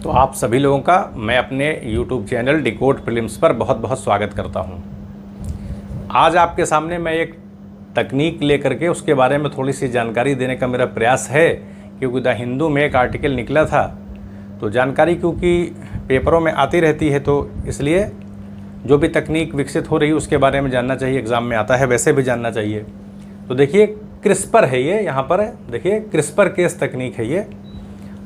तो आप सभी लोगों का मैं अपने YouTube चैनल डिकोड प्रीलिम्स पर बहुत बहुत स्वागत करता हूं। आज आपके सामने मैं एक तकनीक लेकर के उसके बारे में थोड़ी सी जानकारी देने का मेरा प्रयास है, क्योंकि द हिंदू में एक आर्टिकल निकला था। तो जानकारी क्योंकि पेपरों में आती रहती है, तो इसलिए जो भी तकनीक विकसित हो रही है उसके बारे में जानना चाहिए। एग्ज़ाम में आता है, वैसे भी जानना चाहिए। तो देखिए, क्रिस्पर है ये, यहाँ पर देखिए क्रिस्पर केस तकनीक है ये।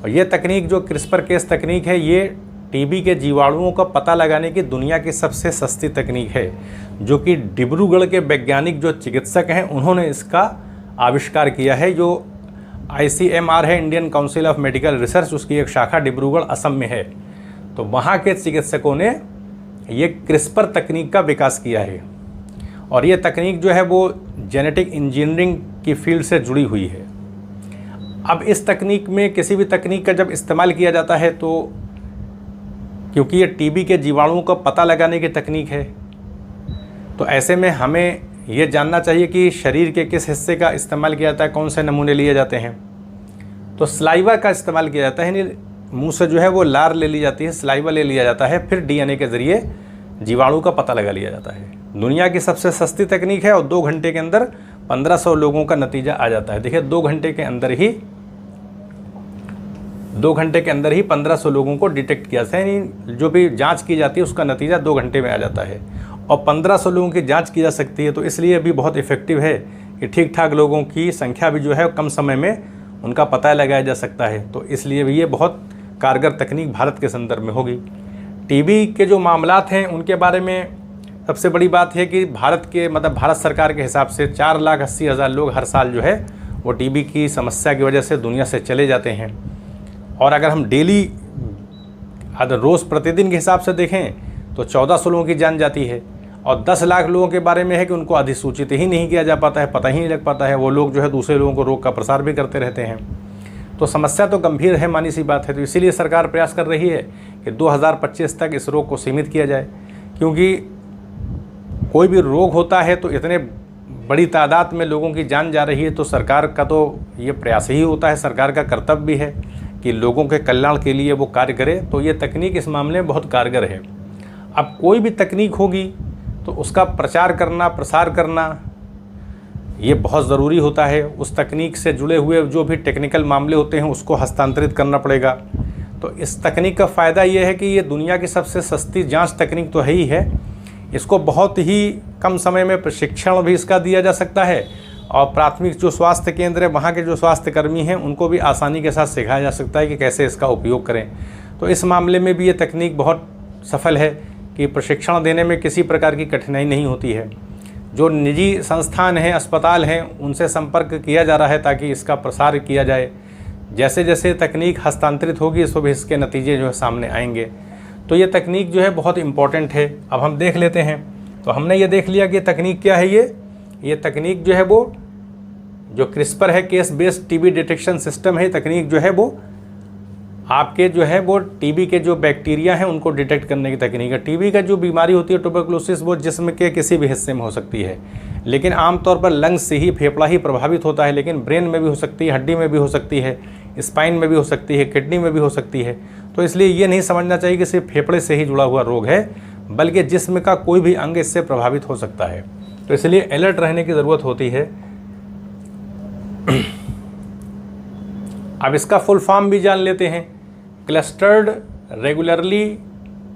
और ये तकनीक जो क्रिस्पर केस तकनीक है, ये टीबी के जीवाणुओं का पता लगाने की दुनिया की सबसे सस्ती तकनीक है, जो कि डिब्रूगढ़ के वैज्ञानिक जो चिकित्सक हैं उन्होंने इसका आविष्कार किया है। जो ICMR है, Indian council of medical research, उसकी एक शाखा डिब्रूगढ़ असम में है। तो वहाँ के चिकित्सकों ने ये क्रिस्पर तकनीक का विकास किया है। और ये तकनीक जो है वो जेनेटिक इंजीनियरिंग की फील्ड से जुड़ी हुई है। अब इस तकनीक में किसी भी तकनीक का जब इस्तेमाल किया जाता है, तो क्योंकि ये टीबी के जीवाणुओं का पता लगाने की तकनीक है, तो ऐसे में हमें ये जानना चाहिए कि शरीर के किस हिस्से का इस्तेमाल किया जाता है, कौन से नमूने लिए जाते हैं। तो सलाइवा का इस्तेमाल किया जाता है, यानी मुंह से जो है वो लार ले ली जाती है, सलाइवा ले लिया जाता है, फिर DNA के ज़रिए जीवाणु का पता लगा लिया जाता है। दुनिया की सबसे सस्ती तकनीक है और 2 घंटे के अंदर 1500 लोगों का नतीजा आ जाता है। देखिए, 2 घंटे के अंदर ही 1500 लोगों को डिटेक्ट किया जाता है, यानी जो भी जांच की जाती है उसका नतीजा 2 घंटे में आ जाता है। और 1500 लोगों की जांच की जा सकती है, तो इसलिए भी बहुत इफ़ेक्टिव है कि ठीक ठाक लोगों की संख्या भी जो है कम समय में उनका पता लगाया जा सकता है। तो इसलिए भी ये बहुत कारगर तकनीक भारत के संदर्भ में होगी। टीबी के जो मामलात हैं उनके बारे में सबसे बड़ी बात है कि भारत सरकार के हिसाब से 4,80,000 लोग हर साल जो है वो टीबी की समस्या की वजह से दुनिया से चले जाते हैं। और अगर हम रोज़ प्रतिदिन के हिसाब से देखें तो 1400 लोगों की जान जाती है। और 10 लाख लोगों के बारे में है कि उनको अधिसूचित ही नहीं किया जा पाता है, पता ही नहीं लग पाता है। वो लोग जो है दूसरे लोगों को रोग का प्रसार भी करते रहते हैं। तो समस्या तो गंभीर है, मानी सी बात है। तो इसीलिए सरकार प्रयास कर रही है कि 2025 तक इस रोग को सीमित किया जाए, क्योंकि कोई भी रोग होता है तो इतने बड़ी तादाद में लोगों की जान जा रही है, तो सरकार का तो ये प्रयास ही होता है, सरकार का कर्तव्य भी है कि लोगों के कल्याण के लिए वो कार्य करे। तो ये तकनीक इस मामले में बहुत कारगर है। अब कोई भी तकनीक होगी तो उसका प्रचार करना, प्रसार करना ये बहुत ज़रूरी होता है। उस तकनीक से जुड़े हुए जो भी टेक्निकल मामले होते हैं उसको हस्तांतरित करना पड़ेगा। तो इस तकनीक का फ़ायदा ये है कि ये दुनिया की सबसे सस्ती जांच तकनीक तो है ही है। इसको बहुत ही कम समय में प्रशिक्षण भी इसका दिया जा सकता है, और प्राथमिक जो स्वास्थ्य केंद्र है वहाँ के जो स्वास्थ्यकर्मी हैं उनको भी आसानी के साथ सिखाया जा सकता है कि कैसे इसका उपयोग करें। तो इस मामले में भी ये तकनीक बहुत सफल है कि प्रशिक्षण देने में किसी प्रकार की कठिनाई नहीं होती है। जो निजी संस्थान हैं, अस्पताल हैं, उनसे संपर्क किया जा रहा है ताकि इसका प्रसार किया जाए। जैसे जैसे तकनीक हस्तांतरित होगी इसको भी इसके नतीजे जो है सामने आएंगे। तो ये तकनीक जो है बहुत इम्पॉर्टेंट है। अब हम देख लेते हैं। तो हमने ये देख लिया कि तकनीक क्या है। ये तकनीक जो है वो जो क्रिस्पर है, case based TB detection system है। तकनीक जो है वो आपके जो है वो टीबी के जो बैक्टीरिया हैं उनको डिटेक्ट करने की तकनीक है। टीबी का जो बीमारी होती है ट्यूबरकुलोसिस, वो जिस्म के किसी भी हिस्से में हो सकती है, लेकिन आमतौर पर लंग्स से ही, फेफड़ा ही प्रभावित होता है। लेकिन ब्रेन में भी हो सकती है, हड्डी में भी हो सकती है, स्पाइन में भी हो सकती है, किडनी में भी हो सकती है। तो इसलिए ये नहीं समझना चाहिए कि सिर्फ फेफड़े से ही जुड़ा हुआ रोग है, बल्कि जिस्म का कोई भी अंग इससे प्रभावित हो सकता है। तो इसलिए अलर्ट रहने की ज़रूरत होती है। अब इसका फुल फॉर्म भी जान लेते हैं। Clustered regularly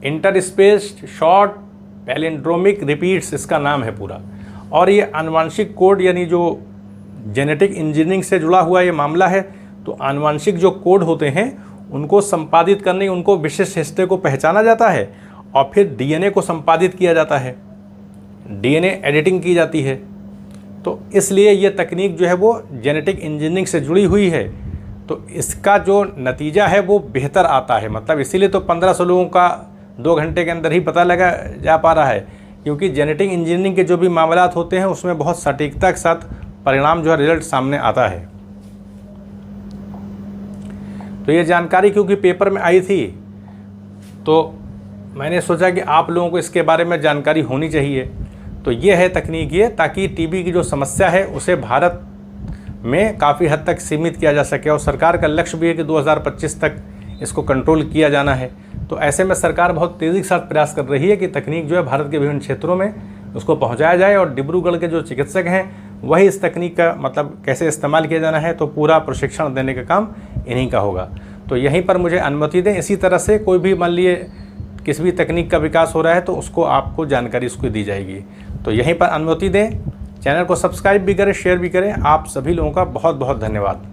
interspaced short palindromic repeats इसका नाम है पूरा। और ये आनुवांशिक कोड, यानी जो जेनेटिक इंजीनियरिंग से जुड़ा हुआ ये मामला है, तो आनुवांशिक जो कोड होते हैं उनको संपादित करने, उनको विशिष्ट हिस्से को पहचाना जाता है और फिर DNA को संपादित किया जाता है, DNA एडिटिंग की जाती है। तो इसलिए ये तकनीक जो है वो जेनेटिक इंजीनियरिंग से जुड़ी हुई है। तो इसका जो नतीजा है वो बेहतर आता है। मतलब इसीलिए तो 1500 लोगों का 2 घंटे के अंदर ही पता लगा जा पा रहा है, क्योंकि जेनेटिक इंजीनियरिंग के जो भी मामलात होते हैं उसमें बहुत सटीकता के साथ परिणाम जो है, रिजल्ट सामने आता है। तो ये जानकारी क्योंकि पेपर में आई थी, तो मैंने सोचा कि आप लोगों को इसके बारे में जानकारी होनी चाहिए। तो ये है तकनीक ये, ताकि टीबी की जो समस्या है उसे भारत में काफ़ी हद तक सीमित किया जा सके। और सरकार का लक्ष्य भी है कि 2025 तक इसको कंट्रोल किया जाना है। तो ऐसे में सरकार बहुत तेज़ी के साथ प्रयास कर रही है कि तकनीक जो है भारत के विभिन्न क्षेत्रों में उसको पहुंचाया जाए, और डिब्रूगढ़ के जो चिकित्सक हैं वही इस तकनीक का मतलब कैसे इस्तेमाल किया जाना है तो पूरा प्रशिक्षण देने का काम इन्हीं का होगा। तो यहीं पर मुझे अनुमति दें। इसी तरह से कोई भी मान लिए किसी भी तकनीक का विकास हो रहा है तो उसको आपको जानकारी उसको दी जाएगी। तो यहीं पर अनुमति दें। चैनल को सब्सक्राइब भी करें, शेयर भी करें। आप सभी लोगों का बहुत बहुत धन्यवाद।